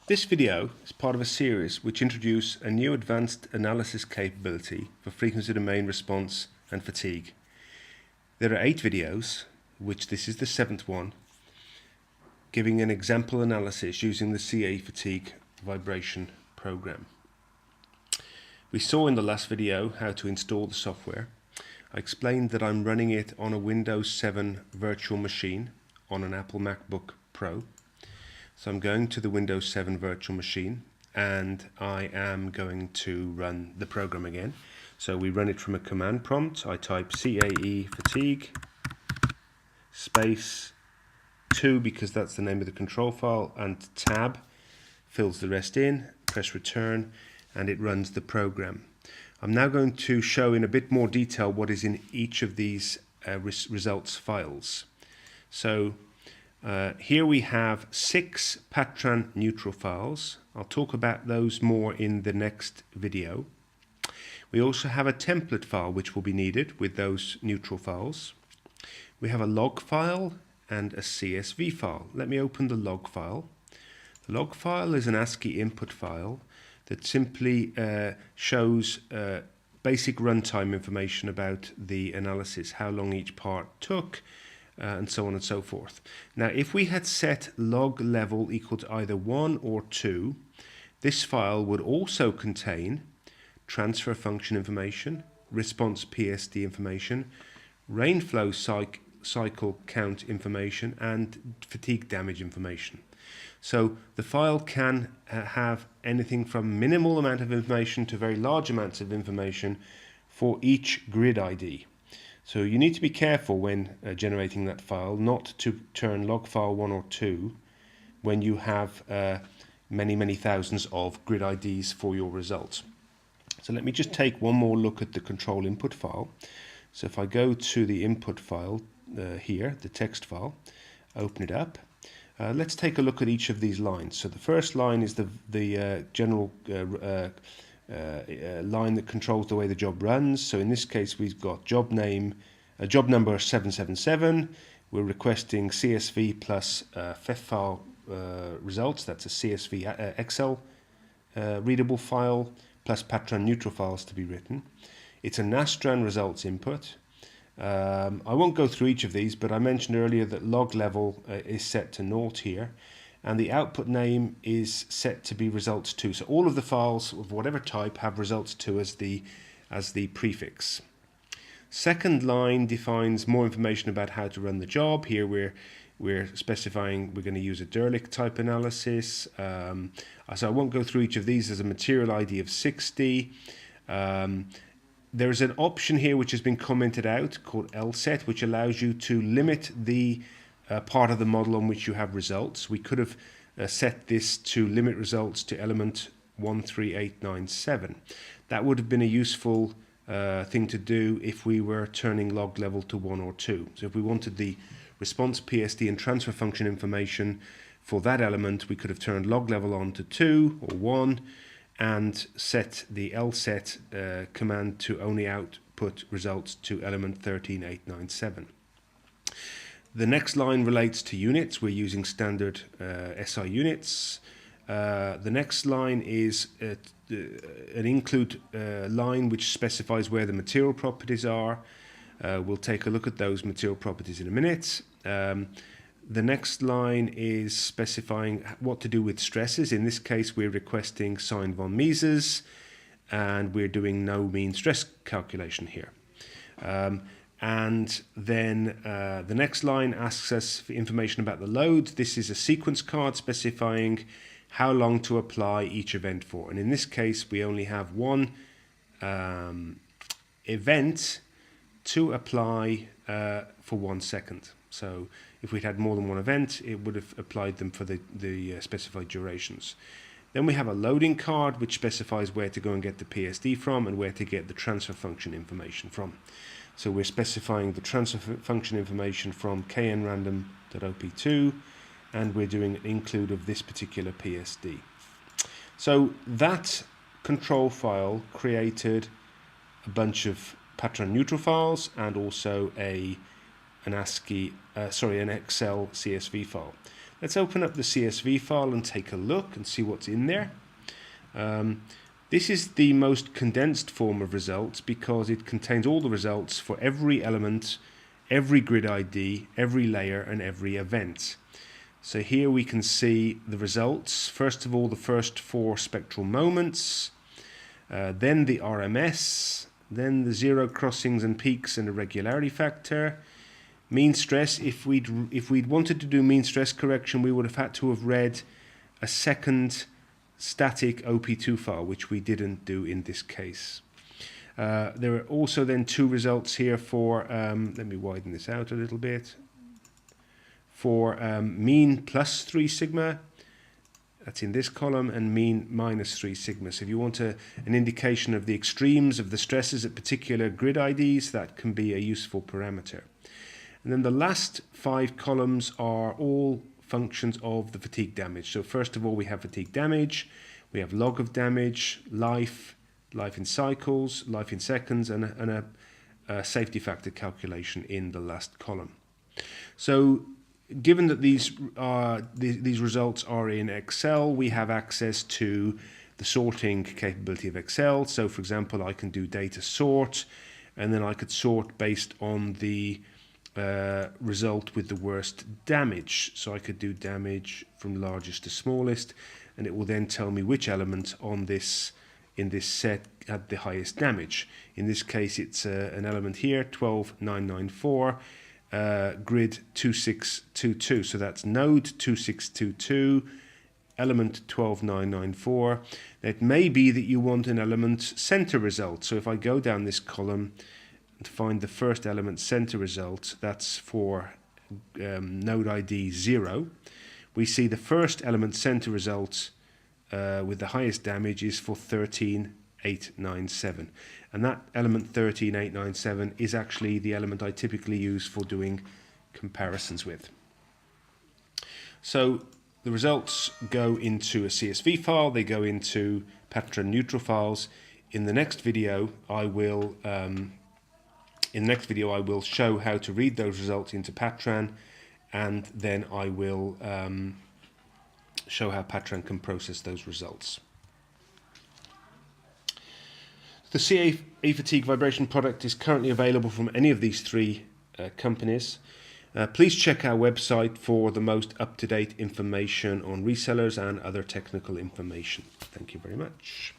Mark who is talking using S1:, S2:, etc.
S1: This video is part of a series which introduces a new advanced analysis capability for frequency domain response and fatigue. There are 8 videos, which this is the 7th one, giving an example analysis using the CAEfatigue VIBRATION program. We saw in the last video how to install the software. I explained that I'm running it on a Windows 7 virtual machine on an Apple MacBook Pro. So I'm going to the Windows 7 virtual machine and I am going to run the program again. So we run it from a command prompt. I type CAEfatigue space 2 because that's the name of the control file, and tab fills the rest in, press return, and it runs the program. I'm now going to show in a bit more detail what is in each of these results files. So here we have 6 Patran neutral files. I'll talk about those more in the next video. We also have a template file which will be needed with those neutral files. We have a log file and a CSV file. Let me open the log file. The log file is an ASCII input file that simply shows basic runtime information about the analysis, how long each part took, and so on and so forth. Now, if we had set log level equal to either 1 or 2, this file would also contain transfer function information, response PSD information, rainflow cycle count information, and fatigue damage information. So the file can have anything from minimal amount of information to very large amounts of information for each grid ID. So you need to be careful when generating that file not to turn log file 1 or 2 when you have many thousands of grid IDs for your results. So let me just take one more look at the control input file. So if I go to the input file here, the text file, open it up. Let's take a look at each of these lines. So the first line is the general line that controls the way the job runs. So in this case, we've got job name, job number 777. We're requesting CSV plus FEF file results. That's a CSV Excel readable file plus Patran neutral files to be written. It's a Nastran results input. I won't go through each of these, but I mentioned earlier that log level is set to 0 here, and the output name is set to be results 2. So all of the files of whatever type have results 2 as the prefix. Second line defines more information about how to run the job. Here we're specifying we're going to use a Dirlich type analysis. So I won't go through each of these. There's a material ID of 60. There's an option here which has been commented out called LSET, which allows you to limit the part of the model on which you have results. We could have set this to limit results to element 13897. That would have been a useful thing to do if we were turning log level to 1 or 2. So if we wanted the response PSD and transfer function information for that element, we could have turned log level on to 2 or 1 and set the LSET command to only output results to element 13897. The next line relates to units. We're using standard SI units. The next line is an include line which specifies where the material properties are. We'll take a look at those material properties in a minute. The next line is specifying what to do with stresses. In this case, we're requesting sine von Mises, and we're doing no mean stress calculation here. And then the next line asks us for information about the load. This is a sequence card specifying how long to apply each event for. And in this case, we only have one event to apply for 1 second. So if we'd had more than one event, it would have applied them for the specified durations. Then we have a loading card which specifies where to go and get the PSD from and where to get the transfer function information from. So we're specifying the transfer function information from knrandom.op2, and we're doing an include of this particular PSD. So that control file created a bunch of Patran neutral files and also an Excel CSV file. Let's open up the CSV file and take a look and see what's in there. This is the most condensed form of results because it contains all the results for every element, every grid ID, every layer and every event. So here we can see the results. First of all, the first 4 spectral moments, then the RMS, then the zero crossings and peaks and irregularity factor. Mean stress, if we'd wanted to do mean stress correction, we would have had to have read a second static OP2 file, which we didn't do in this case. There are also then 2 results here for, let me widen this out a little bit, for mean plus 3 sigma, that's in this column, and mean minus 3 sigma. So if you want an indication of the extremes of the stresses at particular grid IDs, that can be a useful parameter. And then the last 5 columns are all functions of the fatigue damage. So first of all, we have fatigue damage, we have log of damage, life in cycles, life in seconds, and a safety factor calculation in the last column. So given that these results are in Excel, we have access to the sorting capability of Excel. So for example, I can do data sort, and then I could sort based on the result with the worst damage. So I could do damage from largest to smallest, and it will then tell me which element on this in this set had the highest damage. In this case, it's an element here, 12994, grid 2622. So that's node 2622, element 12994. It may be that you want an element center result. So if I go down this column and find the first element center result, that's for node ID 0. We see the first element center result with the highest damage is for 13897, and that element 13897 is actually the element I typically use for doing comparisons with. So the results go into a CSV file, they go into Patran neutral files. In the next video I will show how to read those results into Patran, and then I will show how Patran can process those results. The CAEfatigue vibration product is currently available from any of these 3 companies. Please check our website for the most up-to-date information on resellers and other technical information. Thank you very much.